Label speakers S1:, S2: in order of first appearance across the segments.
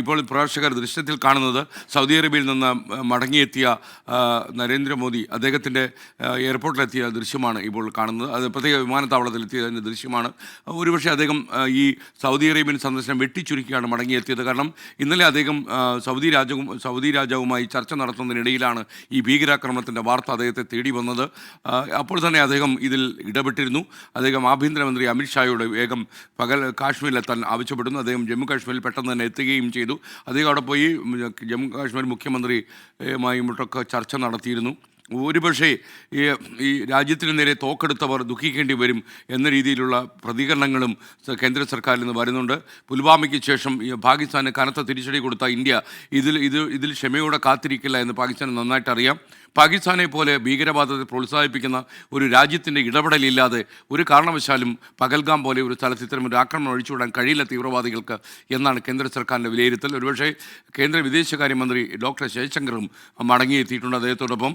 S1: ഇപ്പോൾ പ്രേക്ഷകർ ദൃശ്യത്തിൽ കാണുന്നത് സൗദി അറേബ്യയിൽ നിന്ന് മടങ്ങിയെത്തിയ നരേന്ദ്രമോദി അദ്ദേഹത്തിൻ്റെ എയർപോർട്ടിലെത്തിയ ദൃശ്യമാണ് ഇപ്പോൾ കാണുന്നത്. അത് പ്രത്യേക വിമാനത്താവളത്തിലെത്തിയതിൻ്റെ ദൃശ്യമാണ്. ഒരുപക്ഷെ അദ്ദേഹം ഈ സൗദി അറേബ്യൻ സന്ദർശനം വെട്ടിച്ചുരുക്കിയാണ് മടങ്ങിയെത്തിയത്. കാരണം ഇന്നലെ അദ്ദേഹം സൗദി രാജാവുമായി ചർച്ച നടത്തുന്നതിനിടയിലാണ് ഈ ഭീകരാക്രമണത്തിൻ്റെ വാർത്ത അദ്ദേഹത്തെ തേടി വന്നത്. അപ്പോൾ തന്നെ അദ്ദേഹം ഇതിൽ ഇടപെട്ടിരുന്നു. അദ്ദേഹം ആഭ്യന്തരമന്ത്രി അമിത്ഷായോട് വേഗം കാശ്മീരിലെത്താൻ ആവശ്യപ്പെടുന്നു. അദ്ദേഹം ജമ്മു കാശ്മീരിൽ പെട്ടെന്ന് തന്നെ എത്തുകയും ചെയ്തു. അദ്ദേഹം അവിടെ പോയി ജമ്മു കാശ്മീർ മുഖ്യമന്ത്രിയുമായിട്ടൊക്കെ ചർച്ച നടത്തിയിരുന്നു. ഒരുപക്ഷേ ഈ രാജ്യത്തിന് നേരെ തോക്കെടുത്തവർ ദുഃഖിക്കേണ്ടി വരും എന്ന രീതിയിലുള്ള പ്രതികരണങ്ങളും കേന്ദ്ര സർക്കാരിൽ നിന്ന് വരുന്നുണ്ട്. പുൽവാമയ്ക്ക് ശേഷം പാകിസ്ഥാന് കനത്ത തിരിച്ചടി കൊടുത്ത ഇന്ത്യ ഇതിൽ ക്ഷമയോടെ കാത്തിരിക്കില്ല എന്ന് പാകിസ്ഥാന് നന്നായിട്ട് അറിയാം. പാകിസ്ഥാനെ പോലെ ഭീകരവാദത്തെ പ്രോത്സാഹിപ്പിക്കുന്ന ഒരു രാജ്യത്തിൻ്റെ ഇടപെടലില്ലാതെ ഒരു കാരണവശാലും പഹൽഗാം പോലെ ഒരു സ്ഥലത്ത് ഇത്തരം ഒരു ആക്രമണം ഒഴിച്ചുവിടാൻ കഴിയില്ല തീവ്രവാദികൾക്ക് എന്നാണ് കേന്ദ്ര സർക്കാരിൻ്റെ വിലയിരുത്തൽ. ഒരുപക്ഷേ കേന്ദ്ര വിദേശകാര്യമന്ത്രി ഡോക്ടർ ജയശങ്കറും മടങ്ങിയെത്തിയിട്ടുണ്ട്. അദ്ദേഹത്തോടൊപ്പം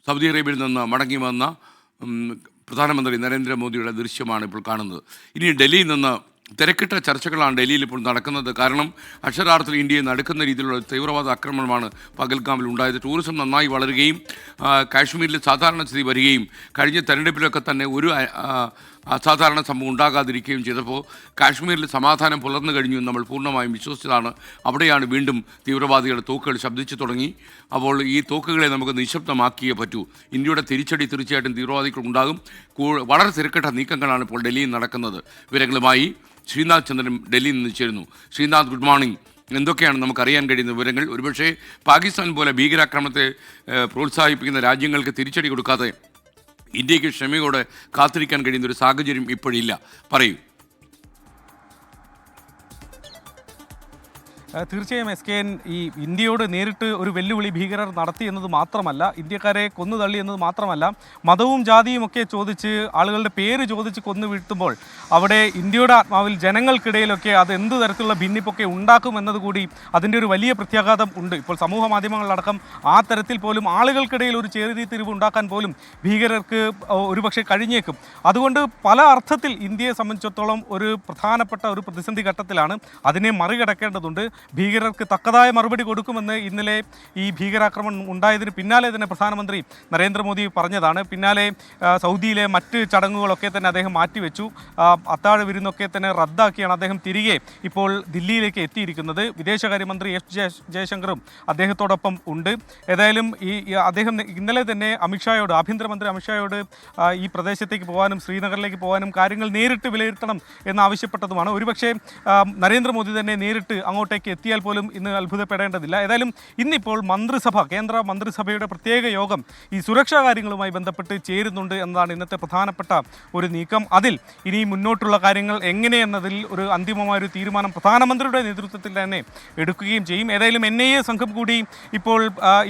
S1: സൗദി അറേബ്യയിൽ നിന്ന് മടങ്ങി വന്ന പ്രധാനമന്ത്രി നരേന്ദ്രമോദിയുടെ ദൃശ്യമാണ് ഇപ്പോൾ കാണുന്നത്. ഇനി ഡൽഹിയിൽ നിന്ന് തിരക്കിട്ട ചർച്ചകളാണ് ഡൽഹിയിൽ ഇപ്പോൾ നടക്കുന്നത്. കാരണം അക്ഷരാർത്ഥത്തിൽ ഇന്ത്യയെ നടുക്കുന്ന രീതിയിലുള്ള തീവ്രവാദ ആക്രമണമാണ് പഹൽഗാമിൽ ഉണ്ടായത്. ടൂറിസം നന്നായി വളരുകയും കാശ്മീരിൽ സാധാരണ സ്ഥിതി വരികയും കഴിഞ്ഞ തെരഞ്ഞെടുപ്പിലൊക്കെ തന്നെ ഒരു അസാധാരണ സംഭവം ഉണ്ടാകാതിരിക്കുകയും ചെയ്തപ്പോൾ കാശ്മീരിൽ സമാധാനം പുലർന്നു കഴിഞ്ഞു എന്ന് നമ്മൾ പൂർണ്ണമായും വിശ്വസിച്ചതാണ്. അവിടെയാണ് വീണ്ടും തീവ്രവാദികളുടെ തോക്കുകൾ ശബ്ദിച്ചു തുടങ്ങി. അപ്പോൾ ഈ തോക്കുകളെ നമുക്ക് നിശബ്ദമാക്കിയേ പറ്റൂ. ഇന്ത്യയുടെ തിരിച്ചടി തീർച്ചയായിട്ടും തീവ്രവാദികൾക്കുണ്ടാകും. വളരെ തിരക്കിട്ട നീക്കങ്ങളാണ് ഇപ്പോൾ ഡൽഹിയിൽ നടക്കുന്നത്. വിവരങ്ങളുമായി ശ്രീനാഥ് ചന്ദ്രൻ ഡൽഹിയിൽ നിന്ന് ചേരുന്നു. Srinath, good morning. എന്തൊക്കെയാണ് നമുക്കറിയാൻ കഴിയുന്ന വിവരങ്ങൾ? ഒരുപക്ഷെ പാകിസ്ഥാൻ പോലെ ഭീകരാക്രമണത്തെ പ്രോത്സാഹിപ്പിക്കുന്ന രാജ്യങ്ങൾക്ക് തിരിച്ചടി കൊടുക്കാതെ ഇന്ത്യക്ക് ക്ഷമയോടെ കാത്തിരിക്കാൻ കഴിയുന്ന ഒരു സാഹചര്യം ഇപ്പോഴില്ല. പറയൂ.
S2: തീർച്ചയായും SKN, ഈ ഇന്ത്യയോട് നേരിട്ട് ഒരു വെല്ലുവിളി ഭീകരർ നടത്തി എന്നത് മാത്രമല്ല, ഇന്ത്യക്കാരെ കൊന്നു തള്ളി എന്നത് മാത്രമല്ല, മതവും ജാതിയും ഒക്കെ ചോദിച്ച് ആളുകളുടെ പേര് ചോദിച്ച് കൊന്നു വീഴ്ത്തുമ്പോൾ അവിടെ ഇന്ത്യയുടെ ആത്മാവിൽ ജനങ്ങൾക്കിടയിലൊക്കെ അത് എന്ത് തരത്തിലുള്ള ഭിന്നിപ്പൊക്കെ ഉണ്ടാക്കുമെന്നത് കൂടി അതിൻ്റെ ഒരു വലിയ പ്രത്യാഘാതം ഉണ്ട്. ഇപ്പോൾ സമൂഹ മാധ്യമങ്ങളിലടക്കം ആ തരത്തിൽ പോലും ആളുകൾക്കിടയിൽ ഒരു ചേരിതിരിവ് ഉണ്ടാക്കാൻ പോലും ഭീകരർക്ക് ഒരുപക്ഷെ കഴിഞ്ഞേക്കും. അതുകൊണ്ട് പല അർത്ഥത്തിൽ ഇന്ത്യയെ സംബന്ധിച്ചിടത്തോളം ഒരു പ്രധാനപ്പെട്ട ഒരു പ്രതിസന്ധി ഘട്ടത്തിലാണ്. അതിനെ മറികടക്കേണ്ടതുണ്ട്. ഭീകരർക്ക് തക്കതായ മറുപടി കൊടുക്കുമെന്ന് ഇന്നലെ ഈ ഭീകരാക്രമണം ഉണ്ടായതിന് പിന്നാലെ തന്നെ പ്രധാനമന്ത്രി നരേന്ദ്രമോദി പറഞ്ഞതാണ്. പിന്നാലെ സൗദിയിലെ മറ്റ് ചടങ്ങുകളൊക്കെ തന്നെ അദ്ദേഹം മാറ്റിവെച്ചു. അത്താഴ വിരുന്നൊക്കെ തന്നെ റദ്ദാക്കിയാണ് അദ്ദേഹം തിരികെ ഇപ്പോൾ ദില്ലിയിലേക്ക് എത്തിയിരിക്കുന്നത്. വിദേശകാര്യമന്ത്രി ജയശങ്കറും അദ്ദേഹത്തോടൊപ്പം ഉണ്ട്. ഏതായാലും അദ്ദേഹം ഇന്നലെ തന്നെ ആഭ്യന്തരമന്ത്രി അമിത്ഷായോട് ഈ പ്രദേശത്തേക്ക് പോകാനും ശ്രീനഗറിലേക്ക് പോകാനും കാര്യങ്ങൾ നേരിട്ട് വിലയിരുത്തണം എന്നാവശ്യപ്പെട്ടതുമാണ്. ഒരുപക്ഷെ നരേന്ദ്രമോദി തന്നെ നേരിട്ട് അങ്ങോട്ടേക്ക് എത്തിയാൽ പോലും ഇന്ന് അത്ഭുതപ്പെടേണ്ടതില്ല. ഏതായാലും ഇന്നിപ്പോൾ കേന്ദ്ര മന്ത്രിസഭയുടെ പ്രത്യേക യോഗം ഈ സുരക്ഷാ കാര്യങ്ങളുമായി ബന്ധപ്പെട്ട് ചേരുന്നുണ്ട് എന്നതാണ് ഇന്നത്തെ പ്രധാനപ്പെട്ട ഒരു നീക്കം. അതിൽ ഇനി മുന്നോട്ടുള്ള കാര്യങ്ങൾ എങ്ങനെയെന്നതിൽ ഒരു അന്തിമമായൊരു തീരുമാനം പ്രധാനമന്ത്രിയുടെ നേതൃത്വത്തിൽ തന്നെ എടുക്കുകയും ചെയ്യും. ഏതായാലും NIA സംഘം കൂടി ഇപ്പോൾ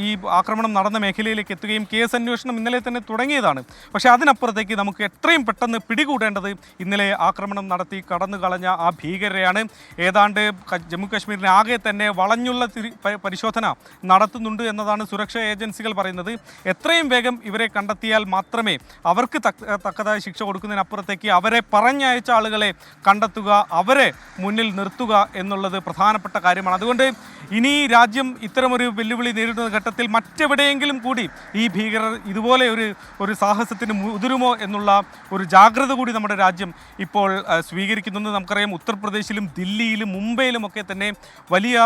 S2: ഈ ആക്രമണം നടന്ന മേഖലയിലേക്ക് എത്തുകയും കേസ് അന്വേഷണം ഇന്നലെ തന്നെ തുടങ്ങിയതാണ്. പക്ഷേ അതിനപ്പുറത്തേക്ക് നമുക്ക് എത്രയും പെട്ടെന്ന് പിടികൂടേണ്ടത് ഇന്നലെ ആക്രമണം നടത്തി കടന്നു കളഞ്ഞ ആ ഭീകരരെയാണ്. ഏതാണ്ട് ജമ്മു കാശ്മീരിനെ ആകെ തന്നെ വളഞ്ഞുള്ള പരിശോധന നടത്തുന്നുണ്ട് എന്നതാണ് സുരക്ഷാ ഏജൻസികൾ പറയുന്നത്. എത്രയും വേഗം ഇവരെ കണ്ടെത്തിയാൽ മാത്രമേ അവർക്ക് തക്കതായ ശിക്ഷ കൊടുക്കുന്നതിനപ്പുറത്തേക്ക് അവരെ പറഞ്ഞയച്ച ആളുകളെ കണ്ടെത്തുക, അവരെ മുന്നിൽ നിർത്തുക എന്നുള്ളത് പ്രധാനപ്പെട്ട കാര്യമാണ്. അതുകൊണ്ട് ഇനി രാജ്യം ഇത്തരമൊരു വെല്ലുവിളി നേരിടുന്ന ഘട്ടത്തിൽ മറ്റെവിടെയെങ്കിലും കൂടി ഈ ഭീകരർ ഇതുപോലെ ഒരു സാഹസത്തിന് മുതിരുമോ എന്നുള്ള ഒരു ജാഗ്രത കൂടി നമ്മുടെ രാജ്യം ഇപ്പോൾ സ്വീകരിക്കുന്നുണ്ട്. നമുക്കറിയാം, ഉത്തർപ്രദേശിലും ദില്ലിയിലും മുംബൈയിലും ഒക്കെ തന്നെ വലിയ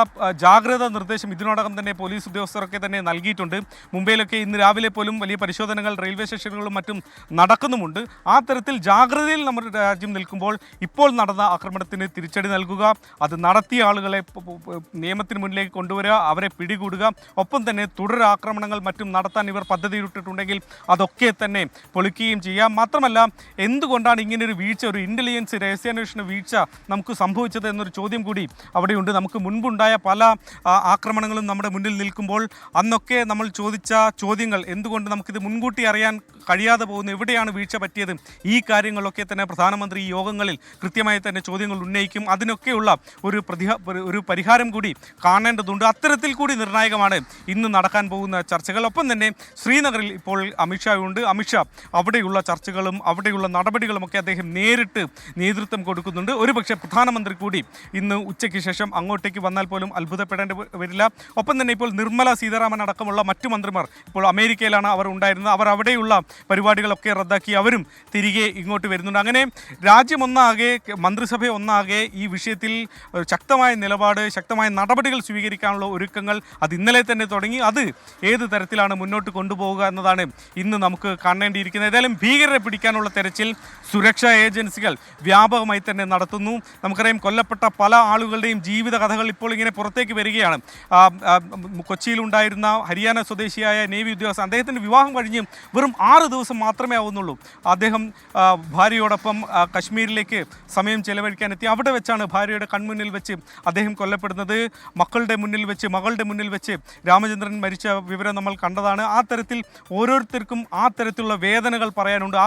S2: ജാഗ്രതാ നിർദ്ദേശം ഇതിനോടകം തന്നെ പോലീസ് ഉദ്യോഗസ്ഥരൊക്കെ തന്നെ നൽകിയിട്ടുണ്ട്. മുംബൈയിലൊക്കെ ഇന്ന് രാവിലെ പോലും വലിയ പരിശോധനകൾ റെയിൽവേ സ്റ്റേഷനുകളും മറ്റും നടക്കുന്നുമുണ്ട്. ആ തരത്തിൽ ജാഗ്രതയിൽ നമ്മുടെ രാജ്യം നിൽക്കുമ്പോൾ ഇപ്പോൾ നടന്ന ആക്രമണത്തിന് തിരിച്ചടി നൽകുക, അത് നടത്തിയ ആളുകളെ നിയമത്തിന് മുന്നിലേക്ക് കൊണ്ടുവരിക, അവരെ പിടികൂടുക, ഒപ്പം തന്നെ തുടരാക്രമണങ്ങൾ മറ്റും നടത്താൻ ഇവർ പദ്ധതിയിട്ടിട്ടുണ്ടെങ്കിൽ അതൊക്കെ തന്നെ പൊളിക്കുകയും ചെയ്യാം. മാത്രമല്ല, എന്തുകൊണ്ടാണ് ഇങ്ങനൊരു വീഴ്ച, ഒരു ഇൻ്റലിജൻസ് രഹസ്യാന്വേഷണ വീഴ്ച നമുക്ക് സംഭവിച്ചത് എന്നൊരു ചോദ്യം കൂടി അവിടെയുണ്ട്. നമുക്ക് വർഷങ്ങൾക്ക് മുൻപുണ്ടായ പല ആക്രമണങ്ങളും നമ്മുടെ മുന്നിൽ നിൽക്കുമ്പോൾ അന്നൊക്കെ നമ്മൾ ചോദിച്ച ചോദ്യങ്ങൾ, എന്തുകൊണ്ട് നമുക്കിത് മുൻകൂട്ടി അറിയാൻ കഴിയാതെ പോകുന്നു, എവിടെയാണ് വീഴ്ച പറ്റിയത്, ഈ കാര്യങ്ങളൊക്കെ തന്നെ പ്രധാനമന്ത്രി ഈ യോഗങ്ങളിൽ കൃത്യമായി തന്നെ ചോദ്യങ്ങൾ ഉന്നയിക്കും. അതിനൊക്കെയുള്ള ഒരു പരിഹാരം കൂടി കാണേണ്ടതുണ്ട്. അത്തരത്തിൽ കൂടി നിർണായകമാണ് ഇന്ന് നടക്കാൻ പോകുന്ന ചർച്ചകൾ. ഒപ്പം തന്നെ ശ്രീനഗറിൽ ഇപ്പോൾ അമിത്ഷായുണ്ട്. അമിത്ഷാ അവിടെയുള്ള ചർച്ചകളും അവിടെയുള്ള നടപടികളുമൊക്കെ അദ്ദേഹം നേരിട്ട് നേതൃത്വം കൊടുക്കുന്നുണ്ട്. ഒരുപക്ഷെ പ്രധാനമന്ത്രി കൂടി ഇന്ന് ഉച്ചയ്ക്ക് ശേഷം അങ്ങോട്ടേക്ക് വന്നാൽ പോലും അത്ഭുതപ്പെടേണ്ടി വരില്ല. ഒപ്പം തന്നെ ഇപ്പോൾ നിർമ്മല സീതാരാമൻ അടക്കമുള്ള മറ്റു മന്ത്രിമാർ ഇപ്പോൾ അമേരിക്കയിലാണ് അവർ ഉണ്ടായിരുന്നത്. അവർ അവിടെയുള്ള പരിപാടികളൊക്കെ റദ്ദാക്കി അവരും തിരികെ ഇങ്ങോട്ട് വരുന്നുണ്ട്. അങ്ങനെ രാജ്യമൊന്നാകെ, മന്ത്രിസഭ ഒന്നാകെ ഈ വിഷയത്തിൽ ശക്തമായ നിലപാട്, ശക്തമായ നടപടികൾ സ്വീകരിക്കാനുള്ള ഒരുക്കങ്ങൾ അത് ഇന്നലെ തന്നെ തുടങ്ങി. അത് ഏത് തരത്തിലാണ് മുന്നോട്ട് കൊണ്ടുപോവുക എന്നതാണ് ഇന്ന് നമുക്ക് കാണേണ്ടിയിരിക്കുന്നത്. ഏതായാലും ഭീകരരെ പിടിക്കാനുള്ള തെരച്ചിൽ സുരക്ഷാ ഏജൻസികൾ വ്യാപകമായി തന്നെ നടത്തുന്നു. നമുക്കറിയാം, കൊല്ലപ്പെട്ട പല ആളുകളുടെയും ജീവിത കഥകൾ ഇപ്പോൾ ഇങ്ങനെ പുറത്തേക്ക് വരികയാണ്. കൊച്ചിയിലുണ്ടായിരുന്ന ഹരിയാന സ്വദേശിയായ നേവി ഉദ്യോഗസ്ഥൻ, അദ്ദേഹത്തിൻ്റെ വിവാഹം കഴിഞ്ഞ് വെറും 6 ദിവസം മാത്രമേ ആവുന്നുള്ളൂ. അദ്ദേഹം ഭാര്യയോടൊപ്പം കശ്മീരിലേക്ക് സമയം ചെലവഴിക്കാനെത്തി. അവിടെ വെച്ചാണ് ഭാര്യയുടെ കൺമുന്നിൽ വെച്ച് അദ്ദേഹം കൊല്ലപ്പെടുന്നത്. മക്കളുടെ മുന്നിൽ വെച്ച്, മകളുടെ മുന്നിൽ വെച്ച് രാമചന്ദ്രൻ മരിച്ച വിവരം നമ്മൾ കണ്ടതാണ്. ആ തരത്തിൽ ഓരോരുത്തർക്കും ആ തരത്തിലുള്ള വേദനകൾ പറയാനുണ്ട്.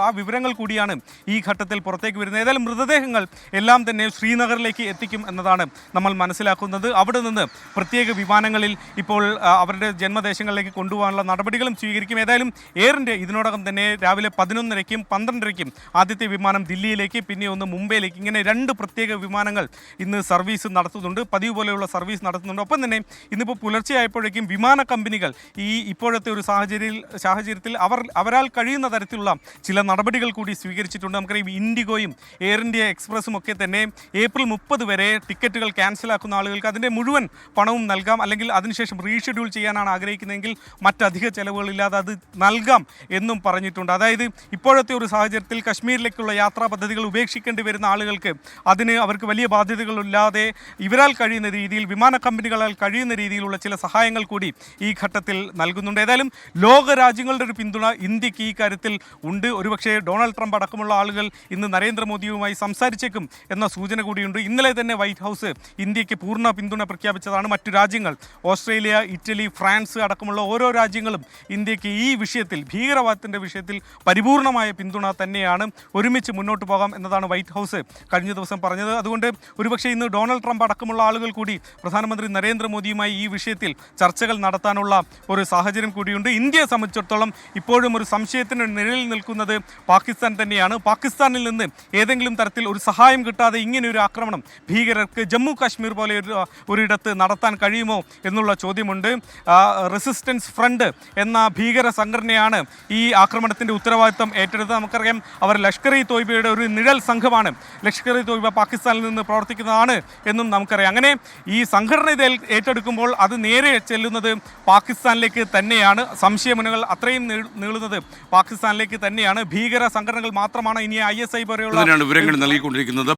S2: ആ വിവരങ്ങൾ കൂടിയാണ് ഈ ഘട്ടത്തിൽ പുറത്തേക്ക് വരുന്നത്. ഏതായാലും മൃതദേഹങ്ങൾ എല്ലാം തന്നെ ശ്രീനഗറിലേക്ക് എത്തിക്കും എന്നതാണ് നമ്മൾ മനസ്സിലാക്കുന്നത്. അവിടെ നിന്ന് പ്രത്യേക വിമാനങ്ങളിൽ ഇപ്പോൾ അവരുടെ ജന്മദേശങ്ങളിലേക്ക് കൊണ്ടുപോകാനുള്ള നടപടികളും സ്വീകരിക്കും. ഏതായാലും എയർ ഇന്ത്യ ഇതിനോടകം തന്നെ രാവിലെ 11:30-ക്കും 12:30-ക്കും ആദ്യത്തെ വിമാനം ദില്ലിയിലേക്ക്, പിന്നെ ഒന്ന് മുംബൈയിലേക്ക്, ഇങ്ങനെ 2 പ്രത്യേക വിമാനങ്ങൾ ഇന്ന് സർവീസ് നടത്തുന്നുണ്ട്. പതിവ് പോലെയുള്ള സർവീസ് നടത്തുന്നുണ്ട്. ഒപ്പം തന്നെ ഇന്നിപ്പോൾ പുലർച്ചെയായപ്പോഴേക്കും വിമാന കമ്പനികൾ ഈ ഇപ്പോഴത്തെ ഒരു സാഹചര്യത്തിൽ അവരാൽ കഴിയുന്ന തരത്തിലുള്ള ചില നടപടികൾ കൂടി സ്വീകരിച്ചിട്ടുണ്ട്. നമുക്കറിയാം, ഇൻഡിഗോയും എയർ ഇന്ത്യ എക്സ്പ്രസും ഒക്കെ തന്നെ ഏപ്രിൽ 30 വരെ ടിക്കറ്റുകൾ ക്യാൻസലാക്കുന്ന ആളുകൾക്ക് അതിൻ്റെ മുഴുവൻ പണവും നൽകാം, അല്ലെങ്കിൽ അതിനുശേഷം റീഷെഡ്യൂൾ ചെയ്യാനാണ് ആഗ്രഹിക്കുന്നതെങ്കിൽ മറ്റധിക ചെലവുകളില്ലാതെ അത് നൽകാം എന്നും പറഞ്ഞിട്ടുണ്ട്. അതായത് ഇപ്പോഴത്തെ ഒരു സാഹചര്യത്തിൽ കശ്മീരിലേക്കുള്ള യാത്രാ പദ്ധതികൾ ഉപേക്ഷിക്കേണ്ടി വരുന്ന ആളുകൾക്ക് അതിന് അവർക്ക് വലിയ ബാധ്യതകളില്ലാതെ ഇവരാൽ കഴിയുന്ന രീതിയിൽ, വിമാന കമ്പനികളാൽ കഴിയുന്ന രീതിയിലുള്ള ചില സഹായങ്ങൾ കൂടി ഈ ഘട്ടത്തിൽ നൽകുന്നുണ്ട്. ഏതായാലും ലോക രാജ്യങ്ങളുടെ ഒരു പിന്തുണ ഇന്ത്യക്ക് ഈ കാര്യത്തിൽ ഉണ്ട്. ഒരുപക്ഷെ ഡൊണാൾഡ് ട്രംപ് അടക്കമുള്ള ആളുകൾ ഇന്ന് നരേന്ദ്രമോദിയുമായി സംസാരിച്ചേക്കും എന്ന സൂചന കൂടിയുണ്ട്. ഇന്നലെ തന്നെ വൈറ്റ് ഹൗസ് ഇന്ത്യക്ക് പൂർണ്ണ പിന്തുണ പ്രഖ്യാപിച്ചതാണ്. മറ്റു രാജ്യങ്ങൾ, ഓസ്ട്രേലിയ, ഇറ്റലി, ഫ്രാൻസ് അടക്കമുള്ള ഓരോ രാജ്യങ്ങളും ഇന്ത്യക്ക് ഈ വിഷയത്തിൽ, ഭീകരവാദത്തിൻ്റെ വിഷയത്തിൽ പരിപൂർണമായ പിന്തുണ തന്നെയാണ്. ഒരുമിച്ച് മുന്നോട്ട് പോകാം എന്നതാണ് വൈറ്റ് ഹൗസ് കഴിഞ്ഞ ദിവസം പറഞ്ഞത്. അതുകൊണ്ട് ഒരുപക്ഷെ ഇന്ന് ഡൊണാൾഡ് ട്രംപ് അടക്കമുള്ള ആളുകൾ കൂടി പ്രധാനമന്ത്രി നരേന്ദ്രമോദിയുമായി ഈ വിഷയത്തിൽ ചർച്ചകൾ നടത്താനുള്ള ഒരു സാഹചര്യം കൂടിയുണ്ട്. ഇന്ത്യയെ സംബന്ധിച്ചിടത്തോളം ഇപ്പോഴും ഒരു സംശയത്തിന് നിഴലിൽ നിൽക്കുന്നത് പാകിസ്ഥാൻ തന്നെയാണ്. പാകിസ്ഥാനിൽ നിന്ന് ഏതെങ്കിലും തരത്തിൽ ഒരു സഹായം കിട്ടാതെ ഇങ്ങനെ ഒരു ആക്രമണം ഭീകരർക്ക് ജമ്മു കാശ്മീർ പോലെ ഒരിടത്ത് നടത്താൻ കഴിയുമോ എന്നുള്ള ചോദ്യമുണ്ട്. റെസിസ്റ്റൻസ് ഫ്രണ്ട് എന്ന ഭീകര സംഘടനയാണ് ഈ ആക്രമണത്തിൻ്റെ ഉത്തരവാദിത്തം ഏറ്റെടുത്തത്. നമുക്കറിയാം, അവർ ലഷ്കർ-ഇ-തോയ്ബയുടെ ഒരു നിഴൽ സംഘമാണ്. ലഷ്കർ-ഇ-തോയ്ബ പാകിസ്ഥാനിൽ നിന്ന് പ്രവർത്തിക്കുന്നതാണ് എന്നും നമുക്കറിയാം. അങ്ങനെ ഈ സംഘടന ഇത് ഏറ്റെടുക്കുമ്പോൾ അത് നേരെ ചെല്ലുന്നത് പാകിസ്ഥാനിലേക്ക് തന്നെയാണ്. സംശയമുനകൾ അത്രയും നീളുന്നത് പാകിസ്ഥാനിലേക്ക് തന്നെയാണ്. ഭീകര സംഘടനകൾ മാത്രമാണ് ഇനി ISI പോലെയുള്ള
S1: വിവരങ്ങൾ നൽകിക്കൊണ്ടിരിക്കുന്നത്.